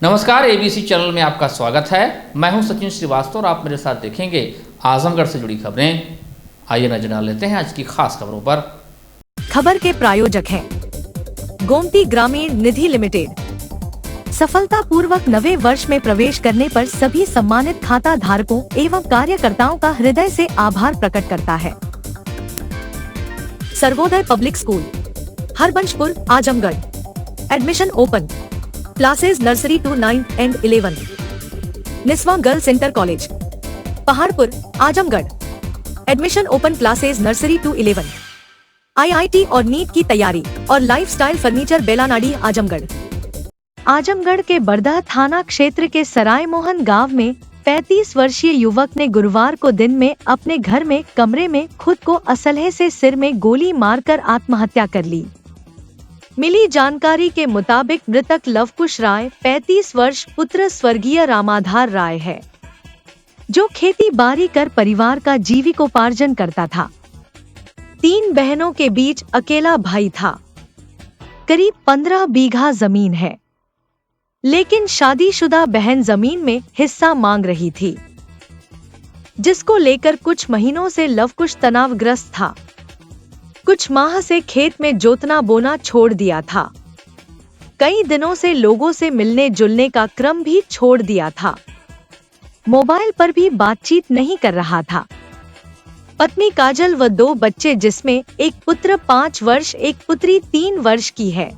नमस्कार, ABC channel में आपका स्वागत है। मैं हूं सचिन श्रीवास्तव और आप मेरे साथ देखेंगे आजमगढ़ से जुड़ी खबरें। आइए नजर डाल लेते हैं आज की खास खबरों पर। खबर के प्रायोजक हैं गोमती ग्रामीण निधि लिमिटेड। सफलतापूर्वक नवे वर्ष में प्रवेश करने पर सभी सम्मानित खाता धारकों एवं कार्यकर्ताओं का हृदय से आभार प्रकट करता है। Sarvodaya public school, Harbanshpur, Azamgarh. Admission open. Classes nursery to 9th and 11th। Niswa girls inter college, Paharpur, Azamgarh. Admission open classes nursery to 11। IIT और नीट की तैयारी और लाइफस्टाइल फर्नीचर बेलानाडी, आजमगढ़। आजमगढ़ के बरदह थाना क्षेत्र के सराय मोहन गांव में 35 वर्षीय युवक ने गुरुवार को दिन में अपने घर में कमरे में खुद को असलहे से सिर में गोली मारकर आत्महत्या कर ली। मिली जानकारी के मुताबिक मृतक लवकुश राय 35 वर्ष पुत्र स्वर्गीय रामाधार राय है, जो खेती बाड़ी कर परिवार का जीविकोपार्जन करता था। 3 बहनों के बीच अकेला भाई था। करीब 15 बीघा जमीन है, लेकिन शादीशुदा बहन जमीन में हिस्सा मांग रही थी, जिसको लेकर कुछ महीनों से लवकुश तनावग्रस्त था। कुछ माह से खेत में जोतना बोना छोड़ दिया था। कई दिनों से लोगों से मिलने जुलने का क्रम भी छोड़ दिया था। मोबाइल पर भी बातचीत नहीं कर रहा था। पत्नी काजल व 2 बच्चे, जिसमें एक पुत्र 5 वर्ष, एक पुत्री 3 वर्ष की है।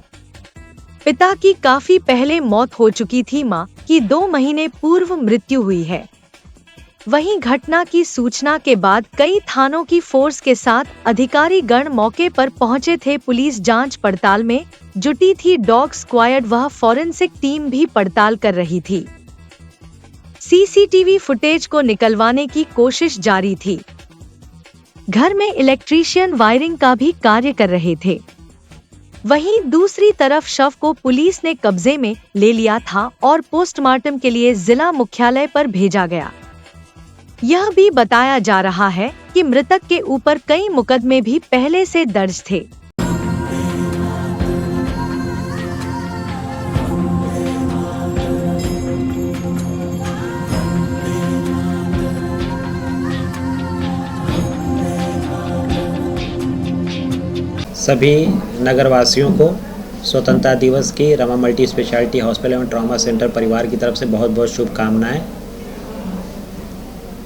पिता की काफी पहले मौत हो चुकी थी। मां की 2 महीने पूर्व मृत्यु हुई है। वहीं घटना की सूचना के बाद कई थानों की फोर्स के साथ अधिकारी गण मौके पर पहुंचे थे। पुलिस जांच पड़ताल में जुटी थी। डॉग स्क्वाड व फॉरेंसिक टीम भी पड़ताल कर रही थी। सीसीटीवी फुटेज को निकलवाने की कोशिश जारी थी। घर में इलेक्ट्रीशियन वायरिंग का भी कार्य कर रहे थे। वहीं दूसरी तरफ शव को पुलिस ने कब्जे में ले लिया था और पोस्टमार्टम के लिए जिला मुख्यालय पर भेजा गया। यह भी बताया जा रहा है कि मृतक के ऊपर कई मुकदमे भी पहले से दर्ज थे। सभी नगरवासियों को स्वतंत्रता दिवस की रमा मल्टी स्पेशलिटी हॉस्पिटल एवं ट्रॉमा सेंटर परिवार की तरफ से बहुत बहुत शुभकामनाएं।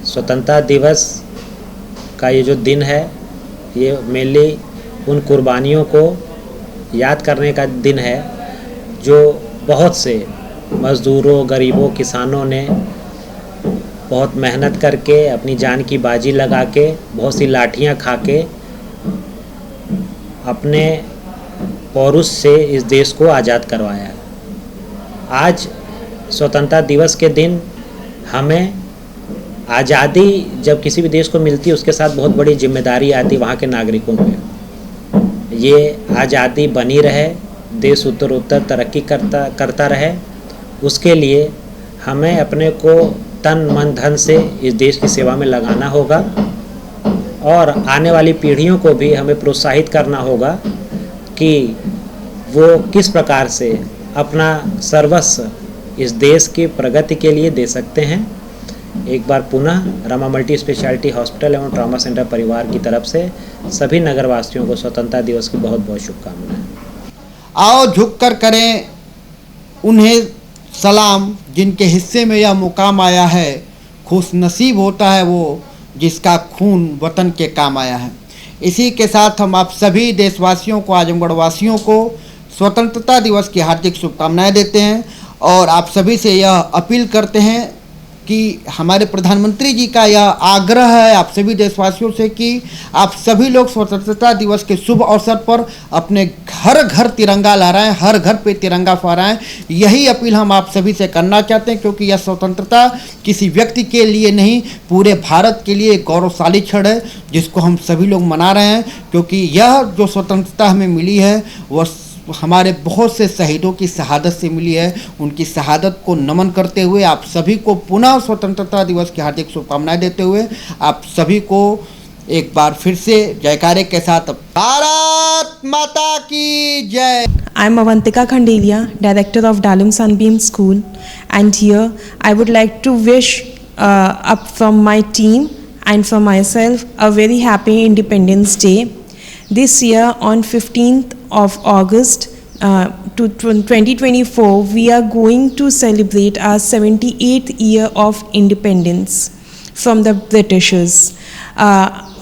स्वतंत्रता दिवस का ये जो दिन है, ये मेनली उन कुर्बानियों को याद करने का दिन है जो बहुत से मज़दूरों, गरीबों, किसानों ने बहुत मेहनत करके, अपनी जान की बाजी लगा के, बहुत सी लाठियां खा के अपने पौरुष से इस देश को आज़ाद करवाया है। आज स्वतंत्रता दिवस के दिन हमें आज़ादी जब किसी भी देश को मिलती है, उसके साथ बहुत बड़ी जिम्मेदारी आती है वहाँ के नागरिकों पे। ये आज़ादी बनी रहे, देश उत्तरोत्तर तरक्की करता रहे, उसके लिए हमें अपने को तन मन धन से इस देश की सेवा में लगाना होगा और आने वाली पीढ़ियों को भी हमें प्रोत्साहित करना होगा कि वो किस प्रकार से अपना सर्वस्व इस देश की प्रगति के लिए दे सकते हैं। एक बार पुनः रमा मल्टी स्पेशलिटी हॉस्पिटल एवं ट्रॉमा सेंटर परिवार की तरफ से सभी नगरवासियों को स्वतंत्रता दिवस की बहुत बहुत शुभकामनाएं। आओ झुककर करें उन्हें सलाम, जिनके हिस्से में यह मुकाम आया है। खुश नसीब होता है वो जिसका खून वतन के काम आया है। इसी के साथ हम आप सभी देशवासियों को, आजमगढ़ वासियों को स्वतंत्रता दिवस की हार्दिक शुभकामनाएं देते हैं और आप सभी से यह अपील करते हैं कि हमारे प्रधानमंत्री जी का यह आग्रह है आप सभी देशवासियों से कि आप सभी लोग स्वतंत्रता दिवस के शुभ अवसर पर अपने घर घर तिरंगा लहराएं, हर घर पे तिरंगा फहराएं। यही अपील हम आप सभी से करना चाहते हैं, क्योंकि यह स्वतंत्रता किसी व्यक्ति के लिए नहीं, पूरे भारत के लिए एक गौरवशाली क्षण है जिसको हम सभी लोग मना रहे हैं। क्योंकि यह जो स्वतंत्रता हमें मिली है वह हमारे बहुत से शहीदों की शहादत से मिली है। उनकी शहादत को नमन करते हुए आप सभी को पुनः स्वतंत्रता दिवस की हार्दिक शुभकामनाएं देते हुए आप सभी को एक बार फिर से जयकारे के साथ भारत माता की जय। I am Avantika Khandelia, Director of Dalum Sunbeam School, and here I would like to wish up from my team and from myself a very happy Independence Day. This year on 15th of August 2024, we are going to celebrate our 78th year of independence from the Britishers.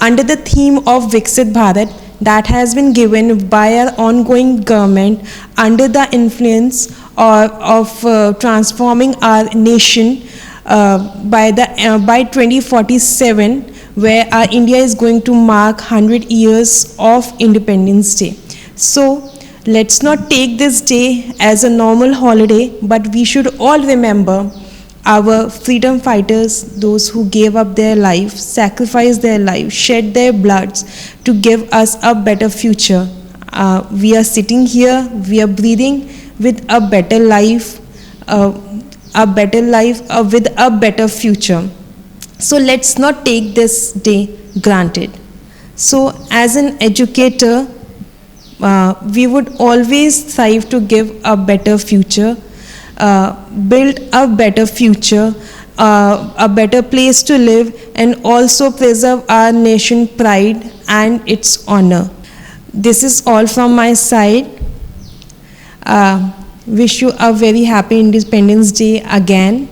Under the theme of Viksit Bharat, that has been given by our ongoing government under the influence of transforming our nation by 2047, where our India is going to mark 100 years of Independence Day. So let's not take this day as a normal holiday, but we should all remember our freedom fighters, those who gave up their life, sacrificed their life, shed their bloods to give us a better future. We are sitting here, we are breathing with a better life, with a better future. So let's not take this day granted. So as an educator, we would always strive to give a better future, build a better future, a better place to live, and also preserve our nation pride and its honor. This is all from my side. Wish you a very happy Independence Day again.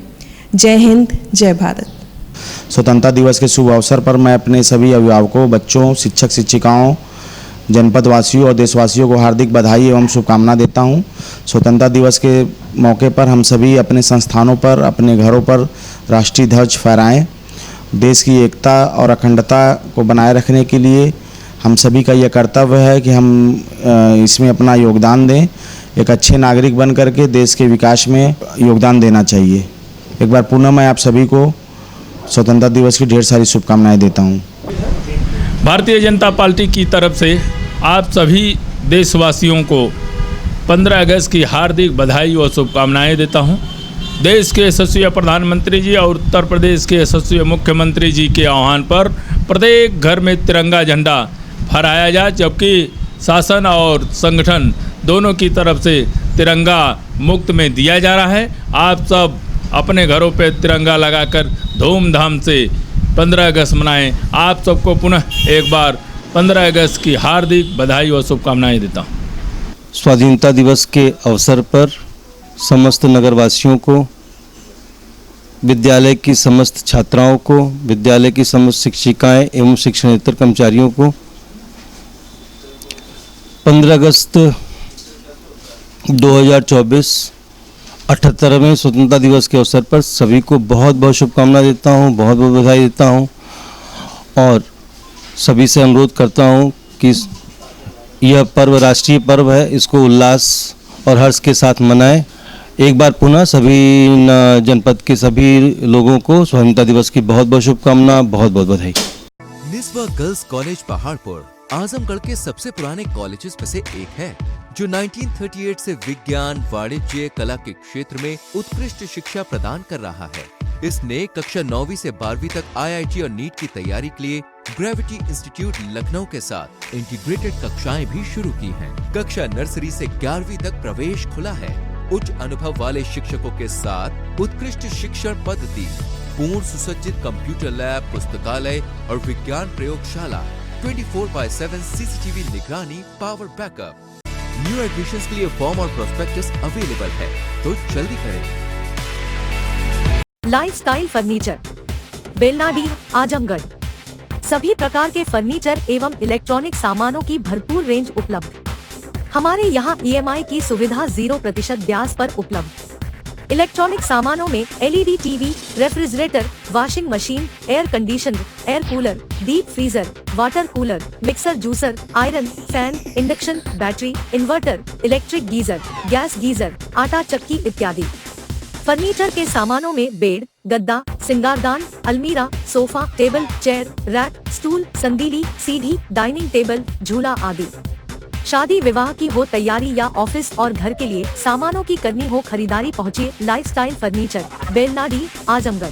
जय हिंद, जय भारत। स्वतंत्रता दिवस के शुभ अवसर पर मैं अपने सभी अभिभावकों, बच्चों, शिक्षक शिक्षिकाओं, जनपद वासियों और देशवासियों को हार्दिक बधाई एवं शुभकामना देता हूं। स्वतंत्रता दिवस के मौके पर हम सभी अपने संस्थानों पर, अपने घरों पर राष्ट्रीय ध्वज फहराएं। देश की एकता और अखंडता को बनाए रखने के लिए हम सभी का यह कर्तव्य है कि हम इसमें अपना योगदान दें। एक अच्छे नागरिक बन करके देश के विकास में योगदान देना चाहिए। एक बार पुनः मैं आप सभी को स्वतंत्रता दिवस की ढेर सारी शुभकामनाएं देता हूं। भारतीय जनता पार्टी की तरफ से आप सभी देशवासियों को 15 अगस्त की हार्दिक बधाई और शुभकामनाएं देता हूं। देश के यशस्वी प्रधानमंत्री जी और उत्तर प्रदेश के यशस्वी मुख्यमंत्री जी के आह्वान पर प्रत्येक घर में तिरंगा झंडा फहराया जाए, जबकि शासन और संगठन दोनों की तरफ से तिरंगा मुफ्त में दिया जा रहा है। आप सब अपने घरों पे तिरंगा लगाकर धूमधाम से 15 अगस्त मनाएं। आप सबको पुनः एक बार 15 अगस्त की हार्दिक बधाई और शुभकामनाएं देता हूँ। स्वाधीनता दिवस के अवसर पर समस्त नगरवासियों को, विद्यालय की समस्त छात्राओं को, विद्यालय की समस्त शिक्षिकाएं एवं शिक्षणेतर कर्मचारियों को 15 अगस्त 2024 78वें स्वतंत्रता दिवस के अवसर पर सभी को बहुत बहुत शुभकामना देता हूं, बहुत बहुत बधाई देता हूं और सभी से अनुरोध करता हूं कि यह पर्व राष्ट्रीय पर्व है, इसको उल्लास और हर्ष के साथ मनाएं। एक बार पुनः सभी जनपद के सभी लोगों को स्वतंत्रता दिवस की बहुत बहुत शुभकामना, बहुत बहुत बधाई। निस्वा गर्ल्स कॉलेज पहाड़पुर आजमगढ़ के सबसे पुराने कॉलेजेस में से एक है, जो 1938 से विज्ञान, वाणिज्य, कला के क्षेत्र में उत्कृष्ट शिक्षा प्रदान कर रहा है। इसने कक्षा 9वीं से 12वीं तक IIT और नीट की तैयारी के लिए ग्रेविटी इंस्टीट्यूट लखनऊ के साथ इंटीग्रेटेड कक्षाएं भी शुरू की हैं। कक्षा नर्सरी से 11वीं तक प्रवेश खुला है। उच्च अनुभव वाले शिक्षकों के साथ उत्कृष्ट शिक्षण पद्धति, पूर्ण सुसज्जित कंप्यूटर लैब, पुस्तकालय और विज्ञान प्रयोगशाला, 24/7 CCTV निगरानी, पावर बैकअप। न्यू एडमिशंस के लिए फॉर्म और प्रोस्पेक्टस अवेलेबल है, तो जल्दी करें। Lifestyle furniture, Belnadi, Azamgarh. सभी प्रकार के फर्नीचर एवं इलेक्ट्रॉनिक सामानों की भरपूर रेंज उपलब्ध। हमारे यहाँ EMI की सुविधा 0% ब्याज पर उपलब्ध। इलेक्ट्रॉनिक सामानों में LED TV, refrigerator, washing machine, air conditioner, air cooler, deep freezer, water cooler, mixer juicer, iron, fan, induction, battery, inverter, electric geyser, gas geyser, आटा चक्की इत्यादि। फर्नीचर के सामानों में बेड, गद्दा, सिंगारदान, अलमीरा, sofa, table, chair, rack, stool, संदीली, सीढ़ी, डाइनिंग टेबल, झूला आदि। शादी विवाह की हो तैयारी या ऑफिस और घर के लिए सामानों की करनी हो खरीदारी, पहुंचिए लाइफस्टाइल फर्नीचर, बेलनाडी, आजमगढ़।